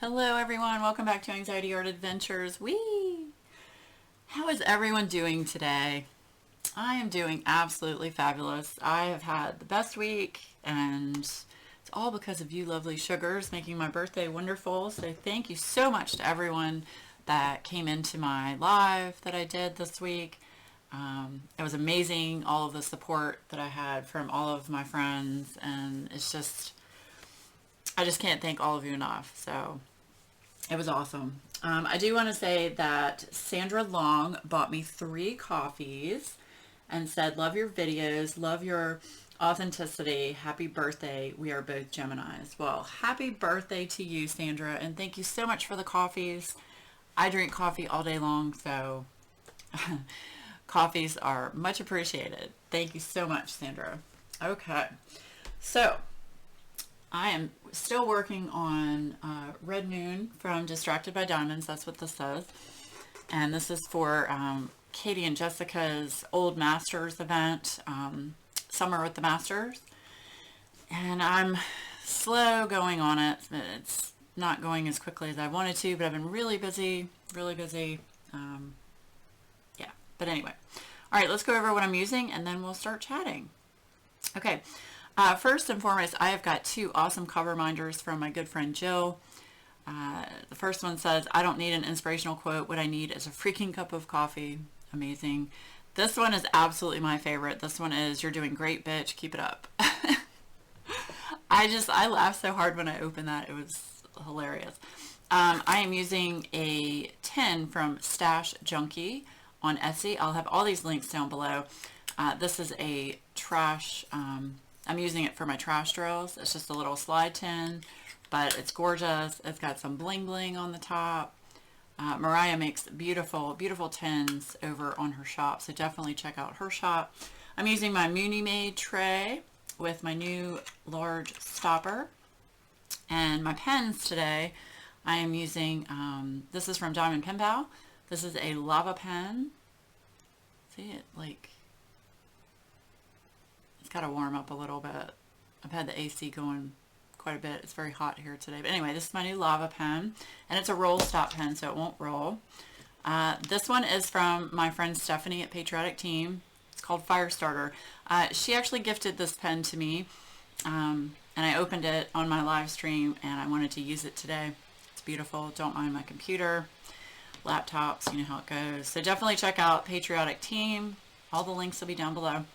Hello everyone, welcome back to Anxiety Art Adventures. Whee! How is everyone doing today? I am doing absolutely fabulous. I have had the best week, and it's all because of you lovely sugars making my birthday wonderful. So thank you so much to everyone that came into my live that I did this week. It was amazing, all of the support that I had from all of my friends, and I just can't thank all of you enough. So it was awesome. I do want to say that Sandra Long bought me 3 coffees and said, love your videos, love your authenticity, happy birthday, we are both Geminis. Well, happy birthday to you, Sandra, and thank you so much for the coffees. I drink coffee all day long, so coffees are much appreciated. Thank you so much, Sandra. Okay, so I am still working on Red Moon from Distracted by Diamonds. That's what this says. And this is for Katie and Jessica's Old Masters event, Summer with the Masters. And I'm slow going on it. It's not going as quickly as I wanted to, but I've been really busy, really busy. Yeah, but anyway. All right, let's go over what I'm using, and then we'll start chatting. Okay. First and foremost, I have got 2 awesome cover reminders from my good friend Jill. The first one says, I don't need an inspirational quote. What I need is a freaking cup of coffee. Amazing. This one is absolutely my favorite. This one is, you're doing great, bitch. Keep it up. I laughed so hard when I opened that. It was hilarious. I am using a tin from Stash Junkie on Etsy. I'll have all these links down below. This is a trash... I'm using it for my trash drills. It's just a little slide tin, but it's gorgeous. It's got some bling bling on the top. Mariah makes beautiful, beautiful tins over on her shop, so definitely check out her shop. I'm using my Mooney Made tray with my new large stopper. And my pens today, I am using, this is from Diamond Pen Pal. This is a lava pen. See it, like... got to warm up a little bit. I've had the AC going quite a bit. It's very hot here today. But anyway, this is my new lava pen, and it's a roll stop pen, so it won't roll. This one is from my friend Stephanie at Patriotic Team. It's called Firestarter. She actually gifted this pen to me, and I opened it on my live stream, and I wanted to use it today. It's beautiful. Don't mind my computer, laptops, you know how it goes. So definitely check out Patriotic Team. All the links will be down below.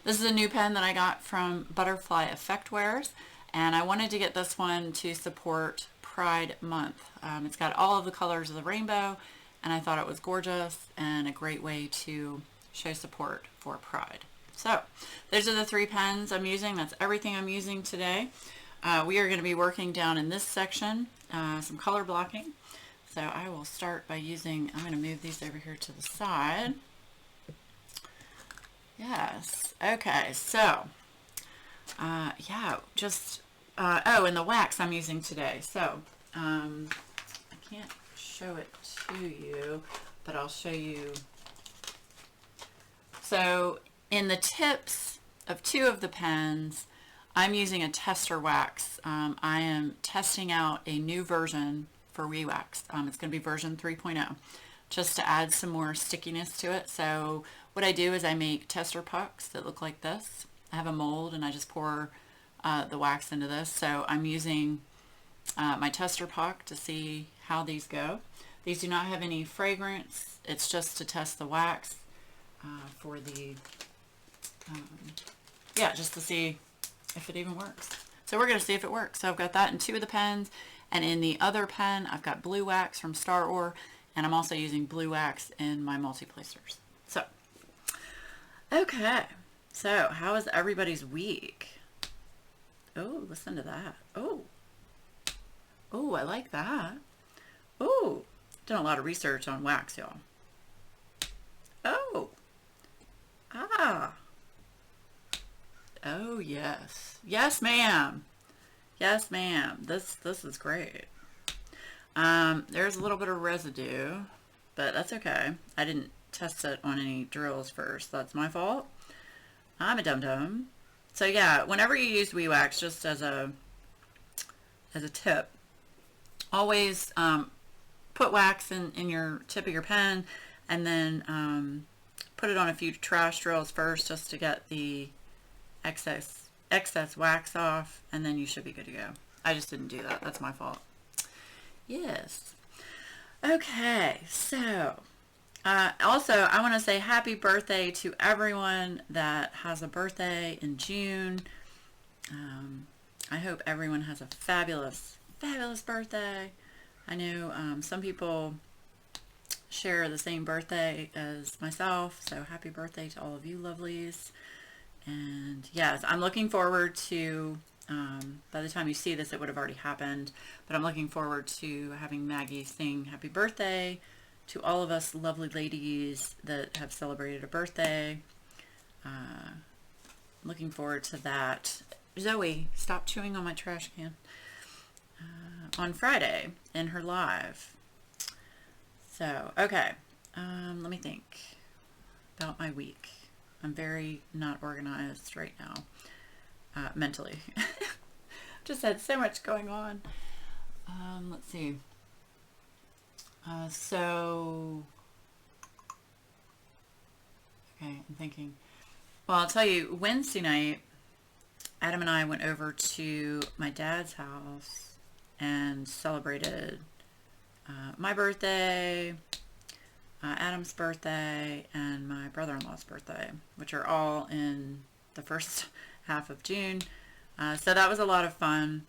This is a new pen that I got from Butterfly Effect Wares, and I wanted to get this one to support Pride Month. It's got all of the colors of the rainbow, and I thought it was gorgeous and a great way to show support for Pride. So, those are the 3 pens I'm using. That's everything I'm using today. We are going to be working down in this section, some color blocking. So I will start by using, I'm going to move these over here to the side. Yes. Okay. So, yeah, just, oh, and the wax I'm using today. So, I can't show it to you, but I'll show you. So, in the tips of 2 of the pens, I'm using a tester wax. I am testing out a new version for WeWax. It's going to be version 3.0. Just to add some more stickiness to it. So what I do is I make tester pucks that look like this. I have a mold and I just pour the wax into this. So I'm using my tester puck to see how these go. These do not have any fragrance. It's just to test the wax for the, yeah, just to see if it even works. So we're going to see if it works. So I've got that in 2 of the pens, and in the other pen I've got blue wax from Star Ore. And I'm also using blue wax in my multi-placers. So, okay. So, how is everybody's week? Oh, listen to that. Oh. Oh, I like that. Oh, done a lot of research on wax, y'all. Oh. Ah. Oh, yes. Yes, ma'am. Yes, ma'am. This is great. There's a little bit of residue, but that's okay. I didn't test it on any drills first. That's my fault. I'm a dum-dum. So yeah, whenever you use WeWax, just as a tip, always put wax in your tip of your pen, and then put it on a few trash drills first just to get the excess wax off, and then you should be good to go. I just didn't do that. That's my fault. Yes. Okay, so also I want to say happy birthday to everyone that has a birthday in June. I hope everyone has a fabulous, fabulous birthday. I know some people share the same birthday as myself, so happy birthday to all of you lovelies. And yes, I'm looking forward to, by the time you see this, it would have already happened, but I'm looking forward to having Maggie sing happy birthday to all of us lovely ladies that have celebrated a birthday. Looking forward to that. Zoe, stop chewing on my trash can. On Friday in her live. So, okay. Let me think about my week. I'm very not organized right now, mentally. Just had so much going on. Let's see. Okay, I'm thinking. Well, I'll tell you, Wednesday night, Adam and I went over to my dad's house and celebrated my birthday, Adam's birthday, and my brother-in-law's birthday, which are all in the first half of June. So that was a lot of fun.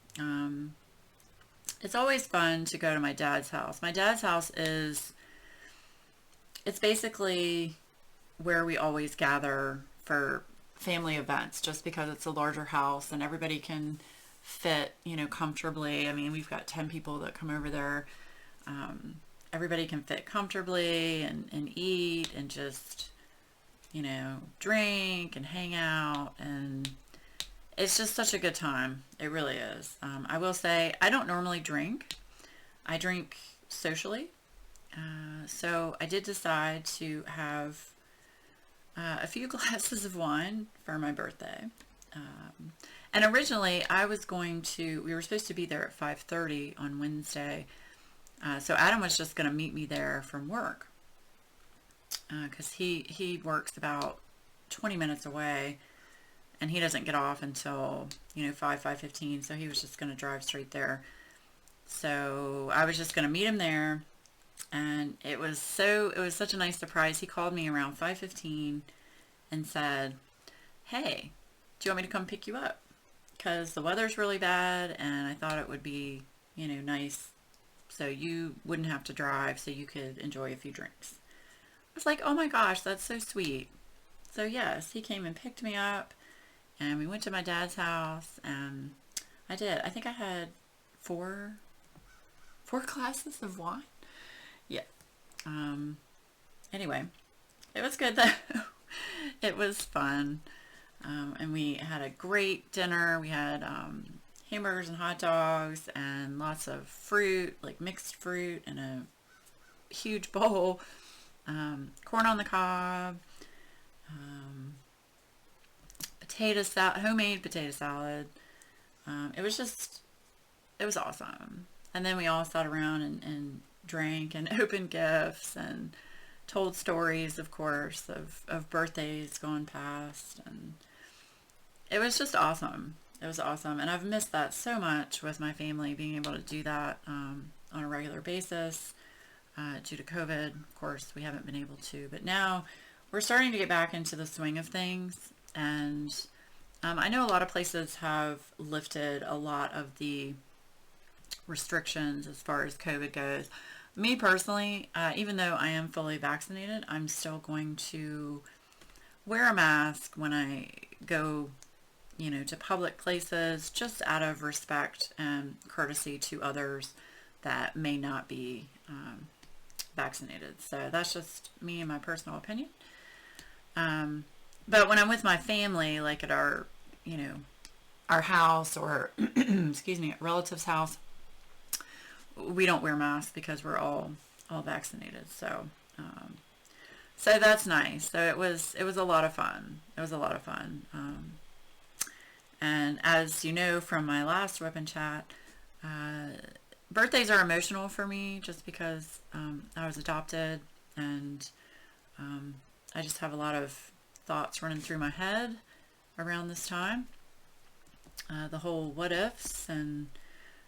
It's always fun to go to my dad's house. My dad's house it's basically where we always gather for family events, just because it's a larger house and everybody can fit, comfortably. I mean, we've got 10 people that come over there. Everybody can fit comfortably and eat and just, drink and hang out, and it's just such a good time. It really is. I will say I don't normally drink. I drink socially. So I did decide to have a few glasses of wine for my birthday. And originally we were supposed to be there at 5:30 on Wednesday. So Adam was just going to meet me there from work. Because he works about 20 minutes away, and he doesn't get off until 5:15, so he was just going to drive straight there. So I was just going to meet him there, and it was such a nice surprise. He called me around 5:15 and said, "Hey, do you want me to come pick you up? Because the weather's really bad, and I thought it would be nice, so you wouldn't have to drive, so you could enjoy a few drinks." I was like, "Oh my gosh, that's so sweet." So yes, he came and picked me up, and we went to my dad's house, and I think I had four glasses of wine. Yeah. Anyway, it was good though. It was fun. And we had a great dinner. We had hamburgers and hot dogs and lots of fruit, like mixed fruit in a huge bowl. Corn on the cob. Potato salad, homemade potato salad. It was awesome. And then we all sat around and drank and opened gifts and told stories, of course, of birthdays gone past. And it was just awesome. It was awesome. And I've missed that so much with my family, being able to do that on a regular basis. Due to COVID, of course, we haven't been able to. But now we're starting to get back into the swing of things. And I know a lot of places have lifted a lot of the restrictions as far as COVID goes. Me personally, even though I am fully vaccinated, I'm still going to wear a mask when I go, to public places, just out of respect and courtesy to others that may not be vaccinated. So that's just me and my personal opinion. But when I'm with my family, like at our house or, excuse me, at relatives' house, we don't wear masks because we're all vaccinated. So, so that's nice. So it was a lot of fun. It was a lot of fun. And as you know from my last WIP and chat, birthdays are emotional for me just because I was adopted, and I just have a lot of thoughts running through my head around this time. The whole what ifs and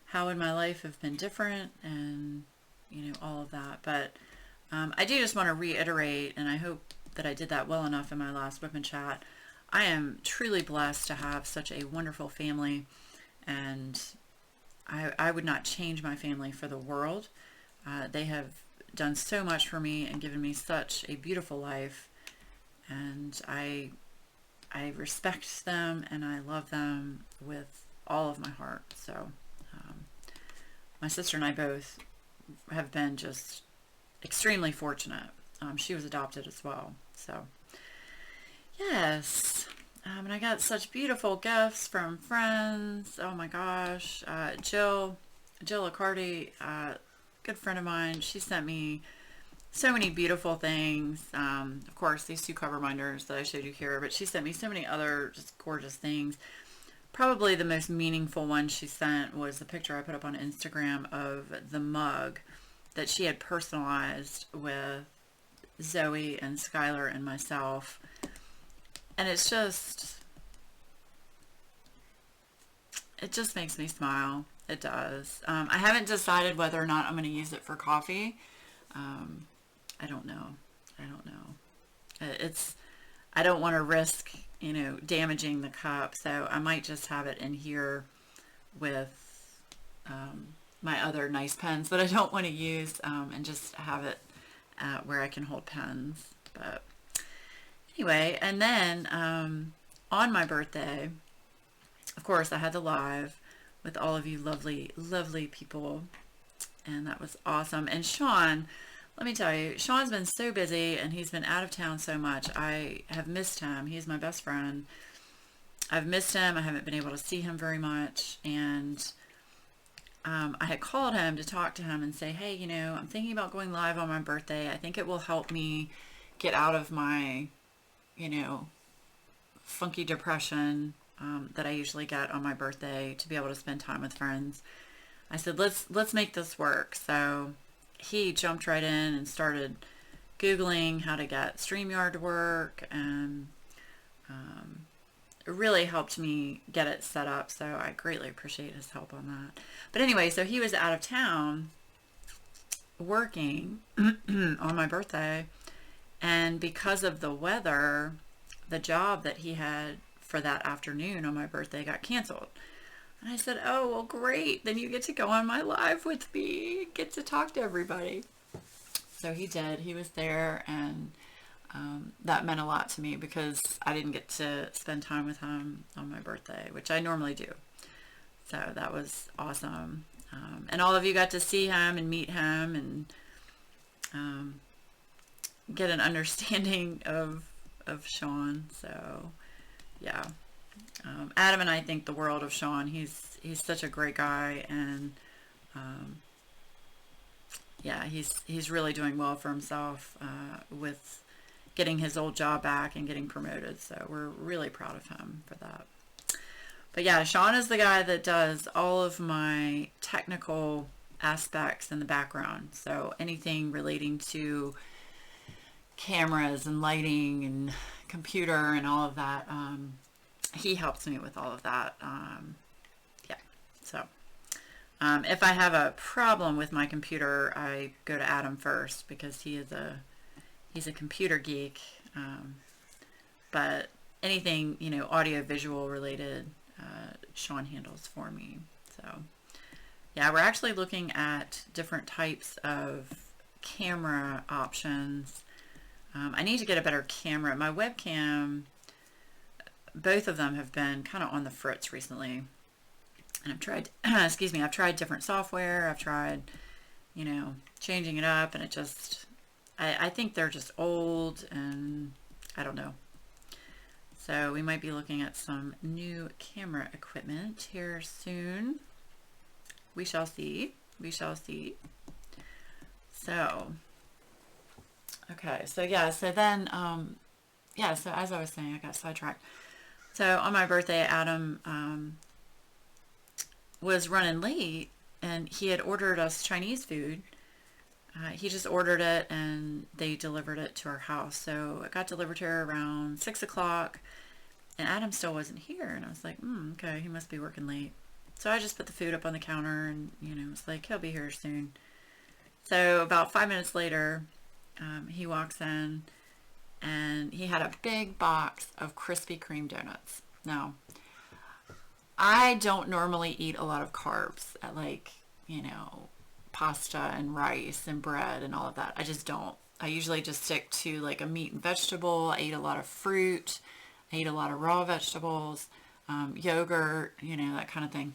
how would my life have been different, and all of that. But I do just want to reiterate, and I hope that I did that well enough in my last WIP and chat. I am truly blessed to have such a wonderful family, and I would not change my family for the world. They have done so much for me and given me such a beautiful life, and I respect them and I love them with all of my heart. So my sister and I both have been just extremely fortunate. She was adopted as well. So yes. And I got such beautiful gifts from friends. Oh my gosh. Jill Accardi, good friend of mine, she sent me so many beautiful things. Of course, these 2 cover binders that I showed you here, but she sent me so many other just gorgeous things. Probably the most meaningful one she sent was the picture I put up on Instagram of the mug that she had personalized with Zoe and Skylar and myself. And it just makes me smile. It does. I haven't decided whether or not I'm going to use it for coffee. I don't know. I don't want to risk, damaging the cup. So I might just have it in here with my other nice pens that I don't want to use, and just have it where I can hold pens. But anyway, and then on my birthday, of course, I had the live with all of you lovely, lovely people, and that was awesome. And Sean, let me tell you, Sean's been so busy, and he's been out of town so much. I have missed him. He's my best friend. I've missed him. I haven't been able to see him very much, and I had called him to talk to him and say, hey, I'm thinking about going live on my birthday. I think it will help me get out of my, funky depression that I usually get on my birthday, to be able to spend time with friends. I said, let's make this work. So he jumped right in and started Googling how to get StreamYard to work, and it really helped me get it set up. So I greatly appreciate his help on that. But anyway, so he was out of town working on my birthday, and because of the weather, the job that he had for that afternoon on my birthday got canceled. And I said, oh, well, great. Then you get to go on my live with me, get to talk to everybody. So he did. He was there, and that meant a lot to me because I didn't get to spend time with him on my birthday, which I normally do. So that was awesome. And all of you got to see him and meet him, and get an understanding of Sean. So yeah, Adam and I think the world of Sean. He's such a great guy, and yeah, he's really doing well for himself with getting his old job back and getting promoted. So we're really proud of him for that. But yeah, Sean is the guy that does all of my technical aspects in the background. So anything relating to cameras and lighting and computer and all of that, he helps me with all of that. Yeah, so if I have a problem with my computer, I go to Adam first, because he's a computer geek. But anything audio visual related, Sean handles for me. So yeah, we're actually looking at different types of camera options. I need to get a better camera. My webcam, both of them have been kind of on the fritz recently. And I've tried, excuse me, I've tried different software. I've tried, changing it up, and it just, I think they're just old, and I don't know. So we might be looking at some new camera equipment here soon. We shall see. We shall see. So, okay. So yeah. So then, yeah. So as I was saying, I got sidetracked. So on my birthday, Adam was running late, and he had ordered us Chinese food. He just ordered it and they delivered it to our house. So it got delivered to her around 6 o'clock, and Adam still wasn't here. And I was like, okay, he must be working late. So I just put the food up on the counter and, it's like, he'll be here soon. So about 5 minutes later, he walks in and he had a big box of Krispy Kreme donuts. Now, I don't normally eat a lot of carbs at pasta and rice and bread and all of that. I just don't. I usually just stick to like a meat and vegetable. I eat a lot of fruit. I eat a lot of raw vegetables, yogurt, that kind of thing.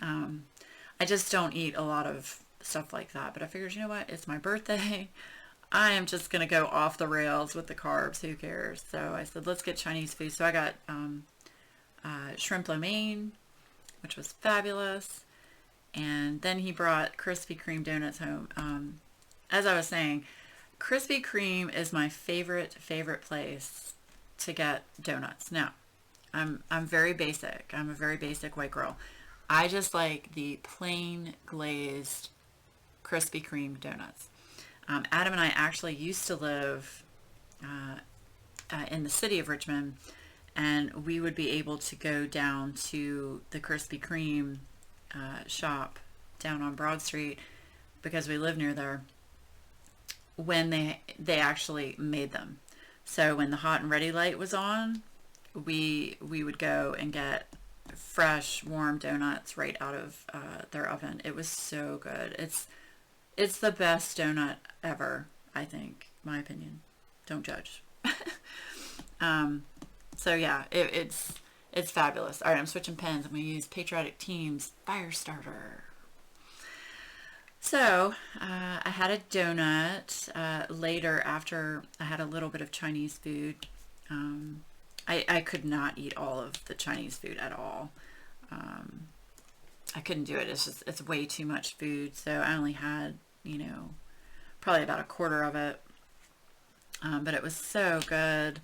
I just don't eat a lot of stuff like that. But I figured, you know what? It's my birthday. I am just going to go off the rails with the carbs. Who cares? So I said, let's get Chinese food. So I got shrimp lo mein, which was fabulous. And then he brought Krispy Kreme donuts home. As I was saying, Krispy Kreme is my favorite place to get donuts. Now, I'm very basic. I'm a very basic white girl. I just like the plain glazed Krispy Kreme donuts. Adam and I actually used to live in the city of Richmond, and we would be able to go down to the Krispy Kreme shop down on Broad Street, because we live near there, when they actually made them. So when the hot and ready light was on, we would go and get fresh warm donuts right out of their oven. It was so good. It's the best donut ever, I think, my opinion. Don't judge. So yeah, it's fabulous. All right, I'm switching pens. I'm going to use Patriotic Team's Firestarter. So I had a donut later after I had a little bit of Chinese food. I could not eat all of the Chinese food at all. I couldn't do it. It's way too much food. So I only had, probably about a quarter of it. But it was so good.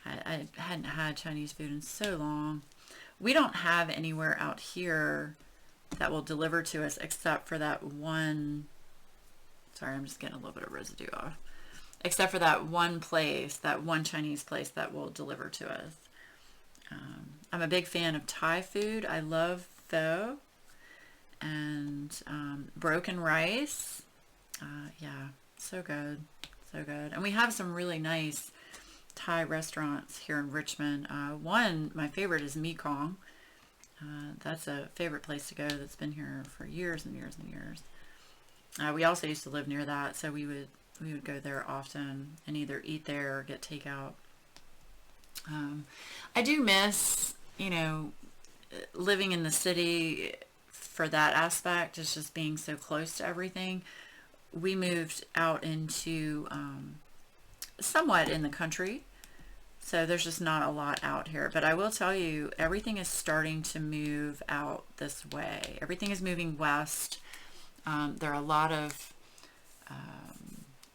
I hadn't had Chinese food in so long. We don't have anywhere out here that will deliver to us except for that one. Sorry, I'm just getting a little bit of residue off. Except for that one place, that one Chinese place that will deliver to us. I'm a big fan of Thai food. I love pho and broken rice. Yeah, so good, so good. And we have some really nice Thai restaurants here in Richmond. One, my favorite, is Mekong. That's a favorite place to go that's been here for years and years and years. We also used to live near that, so we would go there often and either eat there or get takeout. I do miss, living in the city for that aspect. It's just being so close to everything. We moved out into somewhat in the country, so there's just not a lot out here. But I will tell you, everything is starting to move out this way. Everything is moving west. There are a lot of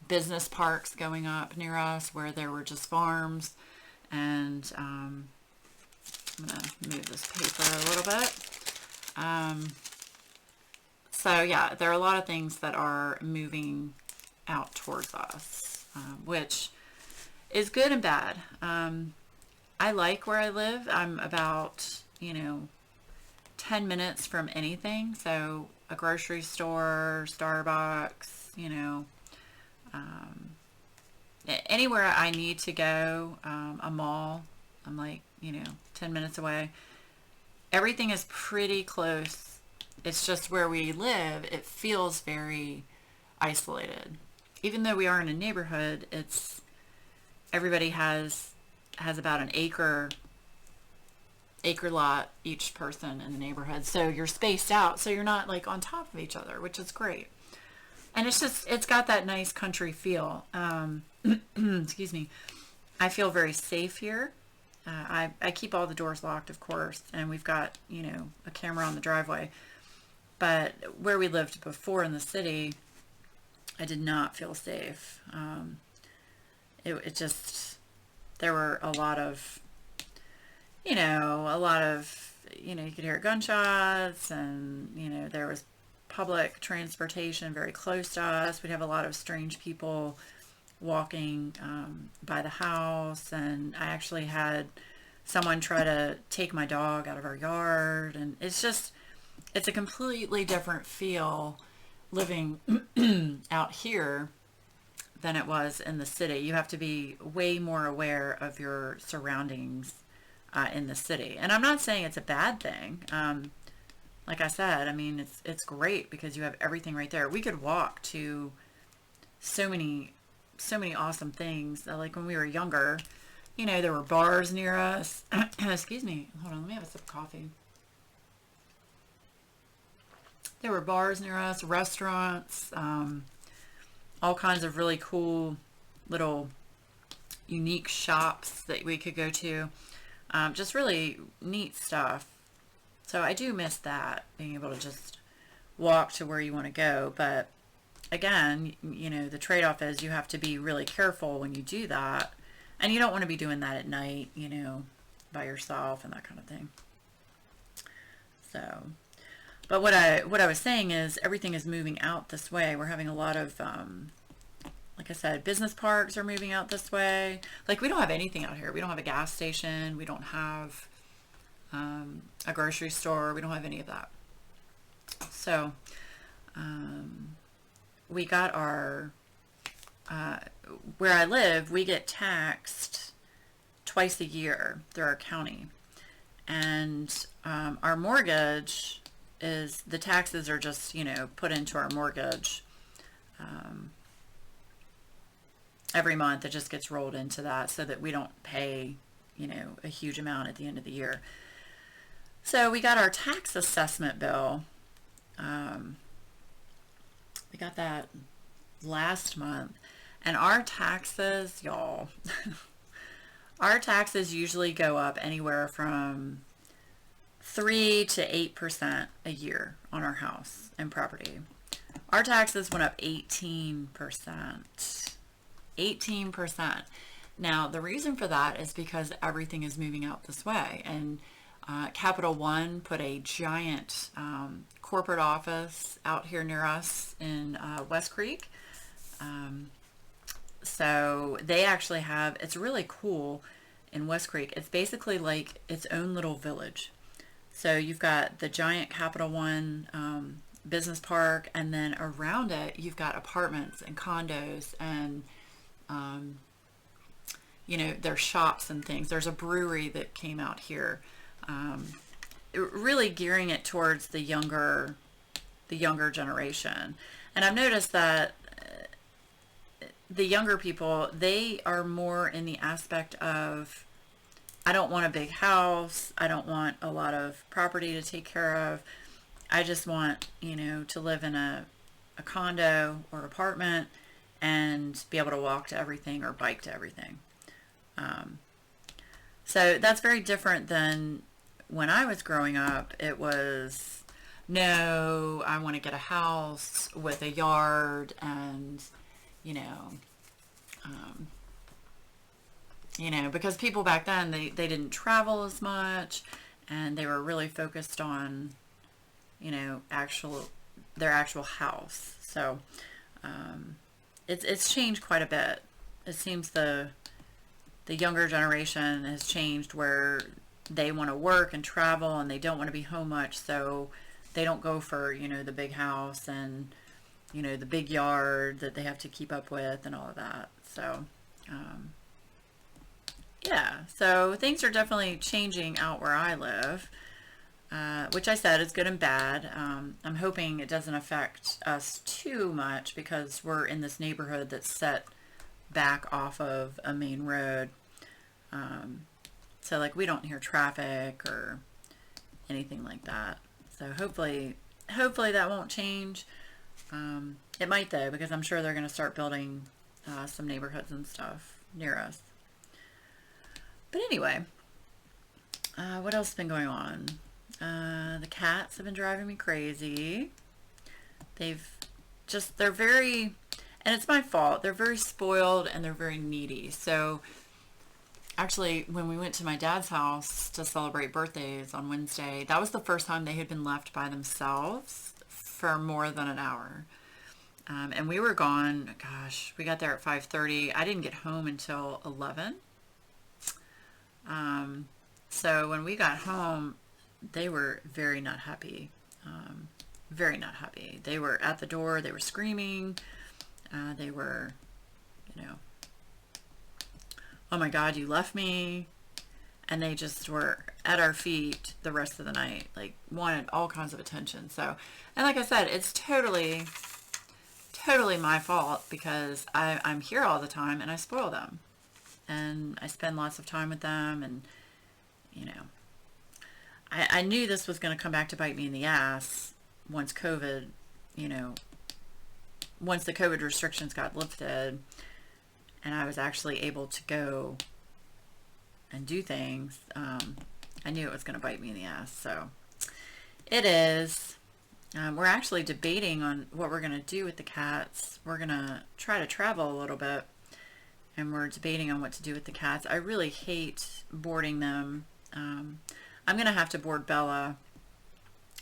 business parks going up near us where there were just farms. And I'm going to move this paper a little bit. So yeah, there are a lot of things that are moving out towards us, which is good and bad. I like where I live. I'm about, 10 minutes from anything. So a grocery store, Starbucks, anywhere I need to go, a mall, I'm like, 10 minutes away. Everything is pretty close. It's just where we live, it feels very isolated. Even though we are in a neighborhood, everybody has about an acre lot, each person in the neighborhood. So you're spaced out, so you're not like on top of each other, which is great. And it's got that nice country feel. Excuse me. I feel very safe here. I keep all the doors locked, of course, and we've got, a camera on the driveway. But where we lived before in the city, I did not feel safe. There were a lot of you could hear gunshots, and, there was public transportation very close to us. We'd have a lot of strange people walking by the house, and I actually had someone try to take my dog out of our yard, and it's a completely different feel living out here than it was in the city. You have to be way more aware of your surroundings in the city. And I'm not saying it's a bad thing. Like I said, I mean, it's great because you have everything right there. We could walk to so many awesome things. Like when we were younger, there were bars near us. Excuse me. Hold on, let me have a sip of coffee. There were bars near us, restaurants, all kinds of really cool little unique shops that we could go to. Just really neat stuff. So I do miss that, being able to just walk to where you want to go. But again, the trade-off is you have to be really careful when you do that. And you don't want to be doing that at night, by yourself and that kind of thing. So, but what I was saying is everything is moving out this way. We're having a lot of, like I said, business parks are moving out this way. Like, we don't have anything out here. We don't have a gas station. We don't have a grocery store. We don't have any of that. So, we got our, where I live, we get taxed twice a year through our county. And our mortgage is, the taxes are just, put into our mortgage every month. It just gets rolled into that so that we don't pay, a huge amount at the end of the year. So we got our tax assessment bill. We got that last month. And our taxes, y'all, our taxes usually go up anywhere from 3 to 8% a year on our house and property. Our taxes went up 18%. 18%. Now, the reason for that is because everything is moving out this way. And Capital One put a giant corporate office out here near us in West Creek. So they actually have, it's really cool in West Creek. It's basically like its own little village. So you've got the giant Capital One business park, and then around it you've got apartments and condos and there's shops and things. There's a brewery that came out here, really gearing it towards the younger generation. And I've noticed that the younger people, they are more in the aspect of, I don't want a big house. I don't want a lot of property to take care of. I just want, to live in a condo or apartment and be able to walk to everything or bike to everything. So that's very different than when I was growing up. It was, no, I want to get a house with a yard and, because people back then, they didn't travel as much, and they were really focused on, their actual house. So, it's changed quite a bit. It seems the younger generation has changed, where they want to work and travel and they don't want to be home much, so they don't go for, the big house and, the big yard that they have to keep up with and all of that. So, yeah, so things are definitely changing out where I live, which I said is good and bad. I'm hoping it doesn't affect us too much because we're in this neighborhood that's set back off of a main road. So like we don't hear traffic or anything like that. So hopefully that won't change. It might though, because I'm sure they're going to start building some neighborhoods and stuff near us. But anyway, what else has been going on? The cats have been driving me crazy. They're very, and it's my fault, they're very spoiled and they're very needy. So Actually, when we went to my dad's house to celebrate birthdays on Wednesday, that was the first time they had been left by themselves for more than an hour. And we were gone, gosh, we got there at 5:30. I didn't get home until 11. So when we got home, they were very not happy. Very not happy. They were at the door. They were screaming. They were, you know, oh my God, you left me. And they just were at our feet the rest of the night, like wanted all kinds of attention. So, and like I said, it's totally my fault because I'm here all the time and I spoil them. And I spend lots of time with them, and, you know, I knew this was going to come back to bite me in the ass once COVID, you know, once the COVID restrictions got lifted and I was actually able to go and do things. I knew it was going to bite me in the ass. So it is. We're actually debating on what we're going to do with the cats. We're going to try to travel a little bit, and we're debating on what to do with the cats. I really hate boarding them. I'm going to have to board Bella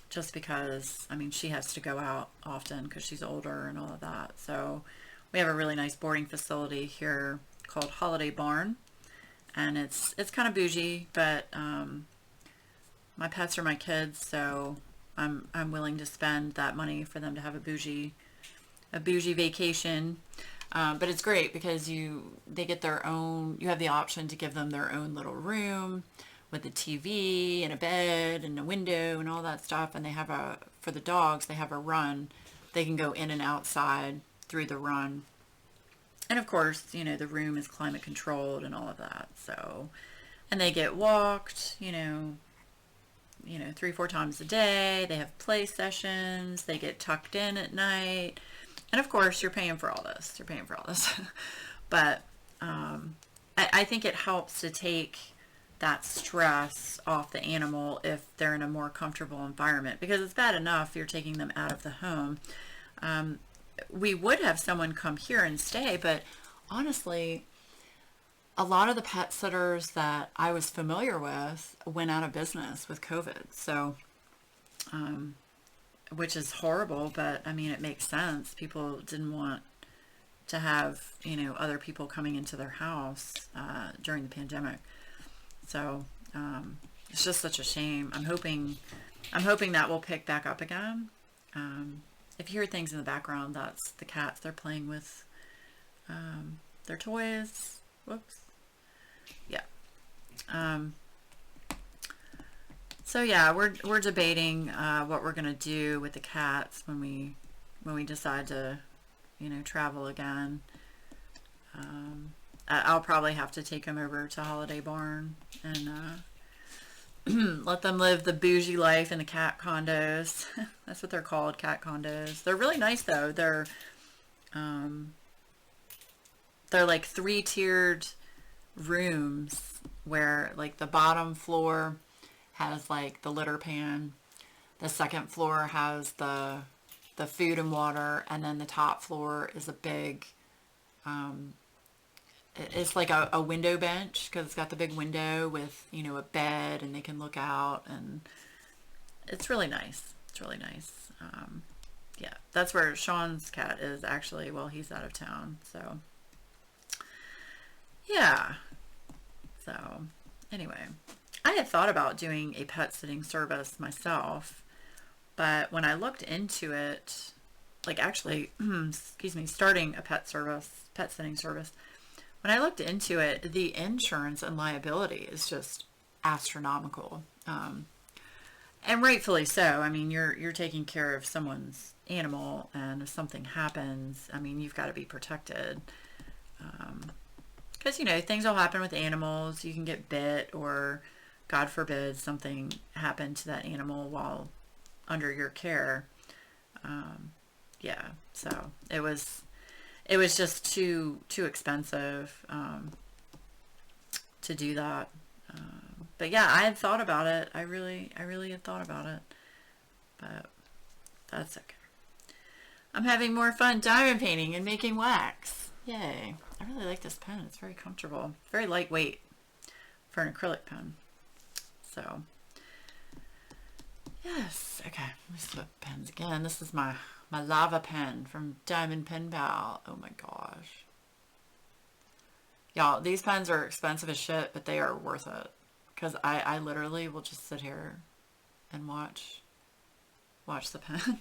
just because, I mean, she has to go out often because she's older and all of that. So we have a really nice boarding facility here called Holiday Barn, and it's kind of bougie, but my pets are my kids, so I'm willing to spend that money for them to have a bougie vacation. But it's great because they get their own, you have the option to give them their own little room with a TV and a bed and a window and all that stuff. And they have for the dogs, they have a run. They can go in and outside through the run. And of course, you know, the room is climate controlled and all of that. So, and they get walked, you know, 3-4 times a day. They have play sessions. They get tucked in at night. And of course, you're paying for all this. But I think it helps to take that stress off the animal if they're in a more comfortable environment, because it's bad enough you're taking them out of the home. We would have someone come here and stay, but honestly, a lot of the pet sitters that I was familiar with went out of business with COVID. So, which is horrible, but I mean, it makes sense. People didn't want to have, you know, other people coming into their house during the pandemic. So it's just such a shame. I'm hoping that will pick back up again. If you hear things in the background, that's the cats. They're playing with their toys. Whoops. Yeah. So yeah, we're debating what we're gonna do with the cats when we decide to, you know, travel again. I'll probably have to take them over to Holiday Barn and let them live the bougie life in the cat condos. That's what they're called, cat condos. They're really nice though. They're like 3-tiered rooms where like the bottom floor has like the litter pan, the second floor has the food and water, and then the top floor is a big it's like a window bench because it's got the big window with, you know, a bed, and they can look out, and it's really nice. Yeah, that's where Sean's cat is actually. Well, he's out of town, so yeah. So anyway, I had thought about doing a pet sitting service myself, but when I looked into it, like actually, excuse me, starting a pet sitting service, when I looked into it, the insurance and liability is just astronomical. And rightfully so. I mean, you're taking care of someone's animal, and if something happens, I mean, you've got to be protected. Because, you know, things will happen with animals. You can get bit, or God forbid something happened to that animal while under your care. Yeah, so it was just too expensive to do that. But yeah, I had thought about it. I really had thought about it. But that's okay. I'm having more fun diamond painting and making wax. Yay. I really like this pen. It's very comfortable. Very lightweight. for an acrylic pen. So, yes. Okay, let me swap pens again. This is my lava pen from Diamond Pen Pal. Oh my gosh. Y'all, these pens are expensive as shit, but they are worth it. Because I literally will just sit here and watch the pen.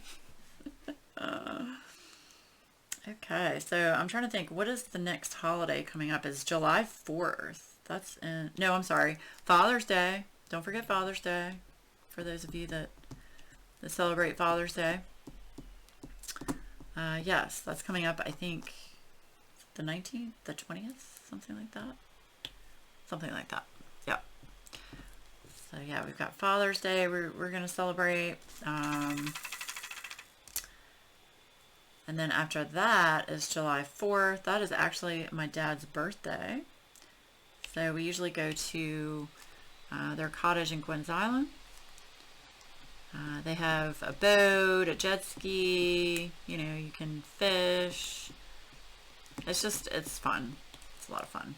Okay, so I'm trying to think, what is the next holiday coming up? Is July 4th. That's in, no, I'm sorry. Father's Day. Don't forget Father's Day. For those of you that celebrate Father's Day. Yes, that's coming up, I think, the 19th, the 20th, something like that. Something like that. Yeah. So yeah, we've got Father's Day we're going to celebrate. And then after that is July 4th. That is actually my dad's birthday. So we usually go to their cottage in Gwen's Island. They have a boat, a jet ski, you know, you can fish. It's fun. It's a lot of fun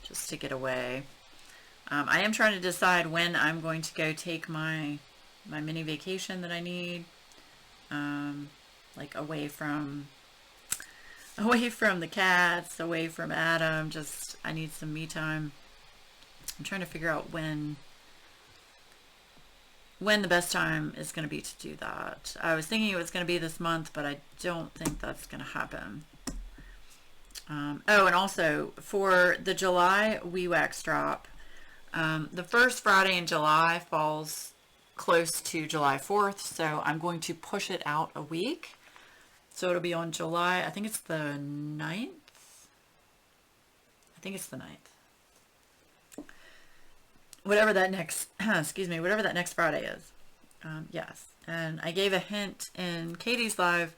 just to get away. I am trying to decide when I'm going to go take my mini vacation that I need. Like away from the cats, away from Adam. Just, I need some me time. I'm trying to figure out when the best time is going to be to do that. I was thinking it was going to be this month, but I don't think that's going to happen. Oh, and also for the July WIP drop, the first Friday in July falls close to July 4th, so I'm going to push it out a week. So it'll be on July, I think it's the 9th. I think it's the 9th. Whatever that next, excuse me, whatever that next Friday is. Yes. And I gave a hint in Katie's live.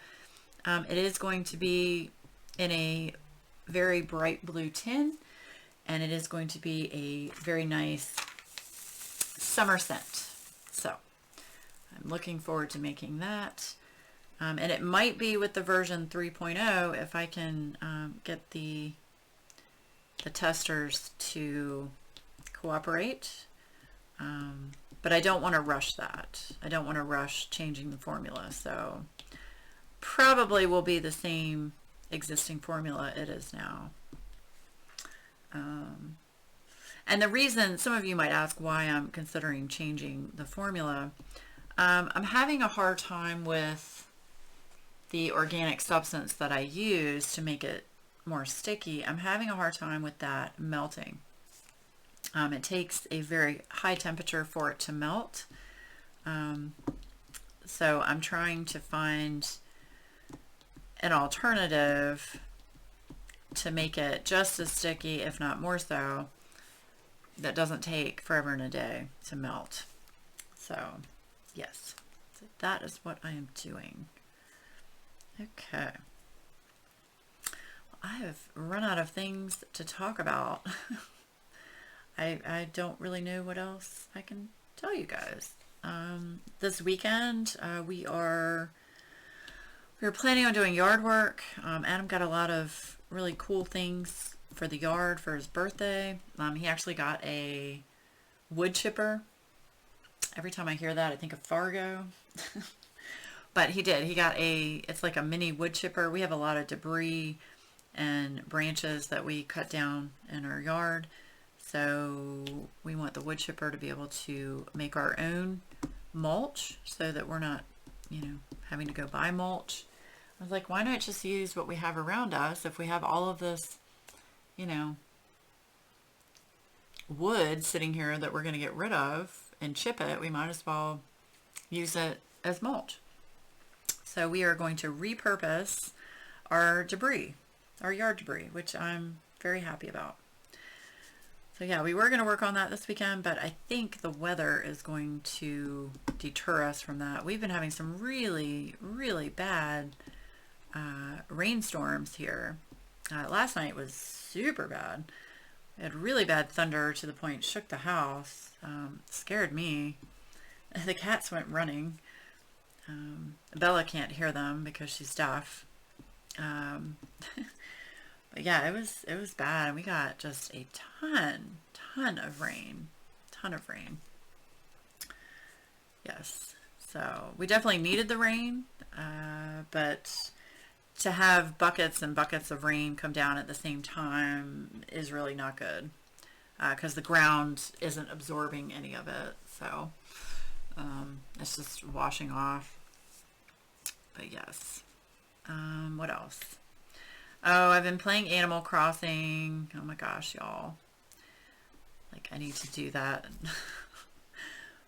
It is going to be in a very bright blue tin, and it is going to be a very nice summer scent. So I'm looking forward to making that. And it might be with the version 3.0 if I can get the testers to cooperate. But I don't want to rush that. I don't want to rush changing the formula. So probably will be the same existing formula it is now. And the reason, some of you might ask why I'm considering changing the formula. I'm having a hard time with the organic substance that I use to make it more sticky. I'm having a hard time with that melting. It takes a very high temperature for it to melt. So I'm trying to find an alternative to make it just as sticky, if not more so, that doesn't take forever and a day to melt. So yes, so that is what I am doing. Okay. I have run out of things to talk about. I don't really know what else I can tell you guys. This weekend we're planning on doing yard work. Adam got a lot of really cool things for the yard for his birthday. He actually got a wood chipper. Every time I hear that, I think of Fargo. But he did. He got it's like a mini wood chipper. We have a lot of debris and branches that we cut down in our yard. So we want the wood chipper to be able to make our own mulch so that we're not, you know, having to go buy mulch. I was like, why not just use what we have around us? If we have all of this, you know, wood sitting here that we're going to get rid of and chip it, we might as well use it as mulch. So we are going to repurpose our debris, our yard debris, which I'm very happy about. So yeah, we were going to work on that this weekend, but I think the weather is going to deter us from that. We've been having some really, really bad rainstorms here. Last night was super bad. We had really bad thunder to the point it shook the house. Scared me. The cats went running. Bella can't hear them because she's deaf. But yeah, it was bad, and we got just a ton ton of rain. Ton of rain. Yes. So we definitely needed the rain, but to have buckets and buckets of rain come down at the same time is really not good, because the ground isn't absorbing any of it. So it's just washing off. But yes. What else? Oh, I've been playing Animal Crossing. Oh my gosh, y'all. Like, I need to do that.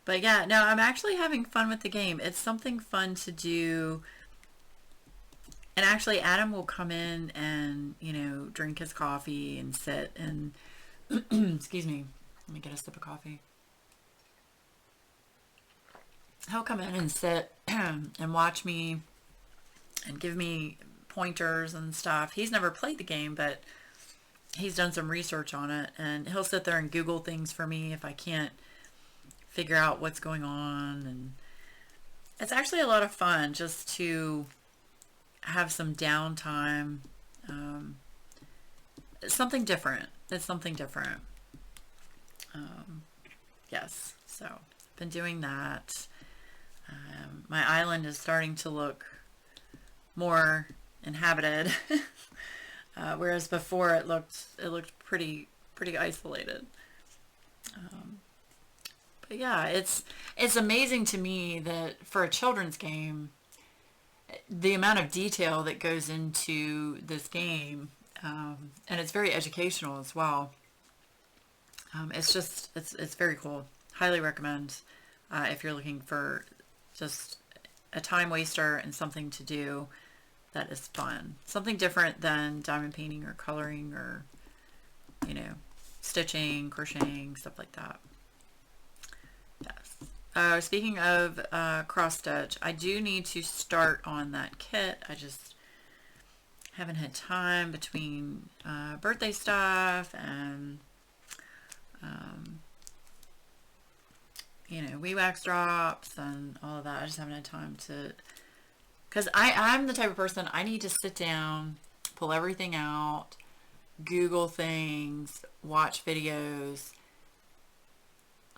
But yeah, no, I'm actually having fun with the game. It's something fun to do. And actually, Adam will come in and, you know, drink his coffee and sit and, excuse me, let me get a sip of coffee. He'll come in and sit and watch me and give me pointers and stuff. He's never played the game, but he's done some research on it, and he'll sit there and Google things for me if I can't figure out what's going on. And it's actually a lot of fun just to have some downtime. It's something different. It's something different. Yes, so been doing that. My island is starting to look more inhabited, whereas before it looked pretty isolated. But yeah, it's amazing to me that for a children's game, the amount of detail that goes into this game, and it's very educational as well. It's very cool. Highly recommend if you're looking for just a time waster and something to do that is fun. Something different than diamond painting or coloring or, you know, stitching, crocheting, stuff like that. Yes. Speaking of cross stitch, I do need to start on that kit. I just haven't had time between birthday stuff and you know, WIP wax drops and all of that. I just haven't had time to, because I'm the type of person, I need to sit down, pull everything out, Google things, watch videos,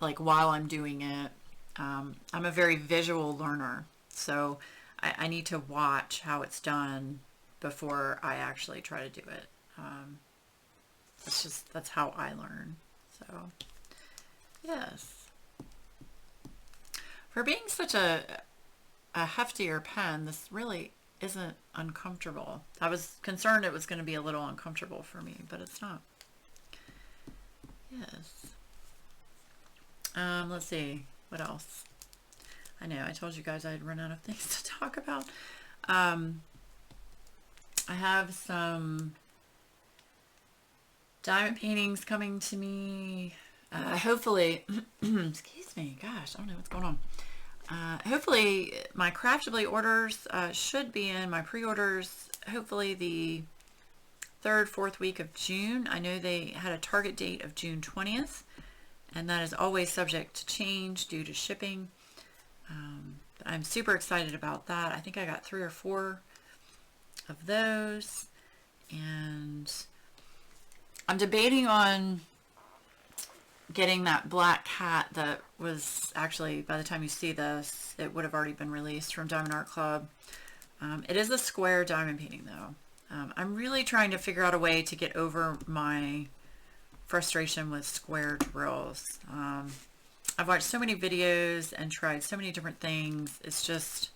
like while I'm doing it. I'm a very visual learner, so I need to watch how it's done before I actually try to do it. That's how I learn. So yes. For being such a heftier pen, this really isn't uncomfortable. I was concerned it was going to be a little uncomfortable for me, but it's not. Yes. Let's see. What else? I know, I told you guys I'd run out of things to talk about. I have some diamond paintings coming to me. Hopefully, excuse me, gosh, I don't know what's going on. Hopefully my Craftibly orders should be in, my pre-orders, hopefully the 3rd, 4th week of June. I know they had a target date of June 20th, and that is always subject to change due to shipping. But I'm super excited about that. I think I got 3 or 4 of those, and I'm debating on getting that black hat that was actually, by the time you see this, it would have already been released from Diamond Art Club. It is a square diamond painting though. I'm really trying to figure out a way to get over my frustration with square drills. I've watched so many videos and tried so many different things. It's just,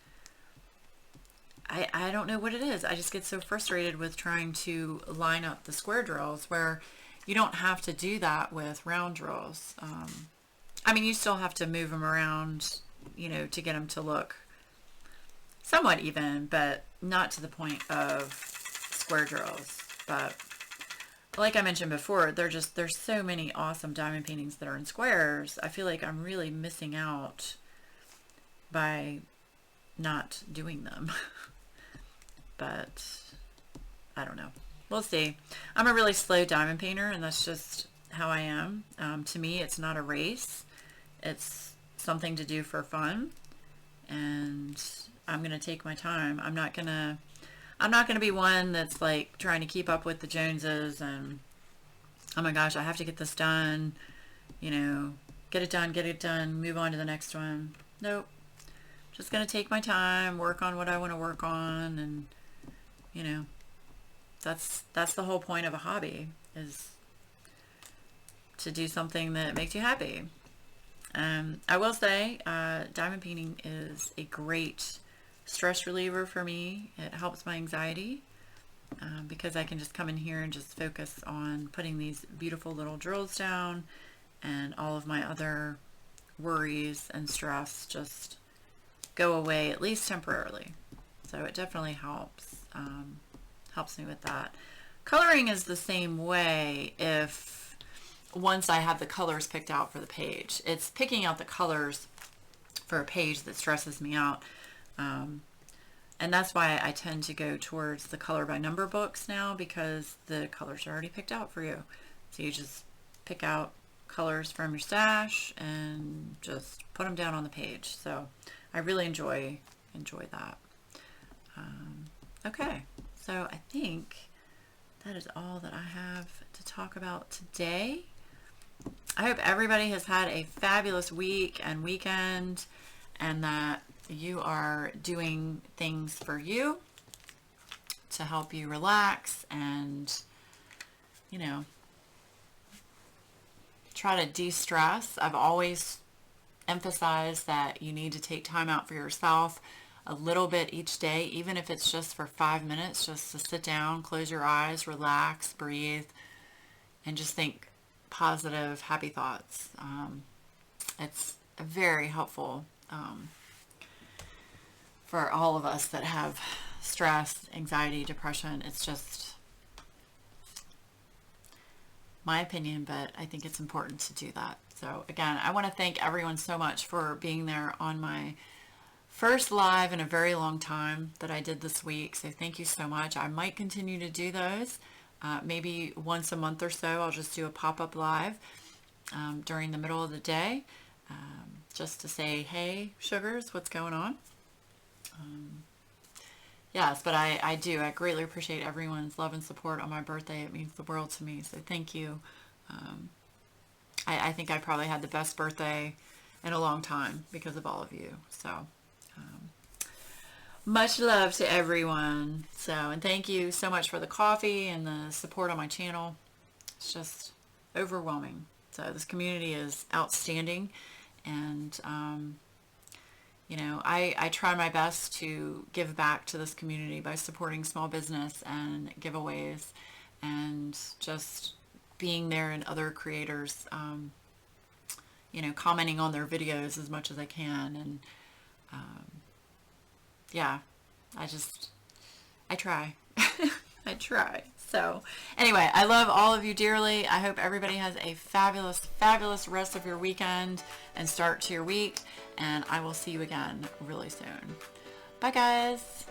I don't know what it is. I just get so frustrated with trying to line up the square drills where you don't have to do that with round drills. I mean, you still have to move them around, you know, to get them to look somewhat even, but not to the point of square drills. But like I mentioned before, there's so many awesome diamond paintings that are in squares. I feel like I'm really missing out by not doing them. But I don't know. We'll see. I'm a really slow diamond painter, and that's just how I am. To me, it's not a race. It's something to do for fun, and I'm gonna take my time. I'm not gonna be one that's like trying to keep up with the Joneses and, oh my gosh, I have to get this done you know, get it done, move on to the next one. Nope. Just going to take my time, work on what I want to work on, and, you know, that's the whole point of a hobby, is to do something that makes you happy. I will say, diamond painting is a great stress reliever for me. It helps my anxiety, because I can just come in here and just focus on putting these beautiful little drills down, and all of my other worries and stress just go away, at least temporarily. So it definitely helps me with that. Coloring is the same way. If once I have the colors picked out for the page, it's picking out the colors for a page that stresses me out. And that's why I tend to go towards the color by number books now, because the colors are already picked out for you. So you just pick out colors from your stash and just put them down on the page. So I really enjoy that. Okay, so I think that is all that I have to talk about today. I hope everybody has had a fabulous week and weekend, and that you are doing things for you to help you relax and, you know, try to de-stress. I've always emphasized that you need to take time out for yourself a little bit each day, even if it's just for 5 minutes, just to sit down, close your eyes, relax, breathe, and just think positive, happy thoughts. It's very helpful for all of us that have stress, anxiety, depression. It's just my opinion, but I think it's important to do that. So again, I want to thank everyone so much for being there on my first live in a very long time that I did this week. So thank you so much. I might continue to do those. Maybe once a month or so, I'll just do a pop-up live during the middle of the day, just to say, hey, sugars, what's going on? Yes, but I greatly appreciate everyone's love and support on my birthday. It means the world to me, so thank you. I think I probably had the best birthday in a long time because of all of you. So much love to everyone. So, and thank you so much for the coffee and the support on my channel. It's just overwhelming. So this community is outstanding, and you know, I try my best to give back to this community by supporting small business and giveaways, and just being there in other creators, you know, commenting on their videos as much as I can. And yeah, I try. I try. So anyway, I love all of you dearly. I hope everybody has a fabulous, fabulous rest of your weekend and start to your week. And I will see you again really soon. Bye, guys.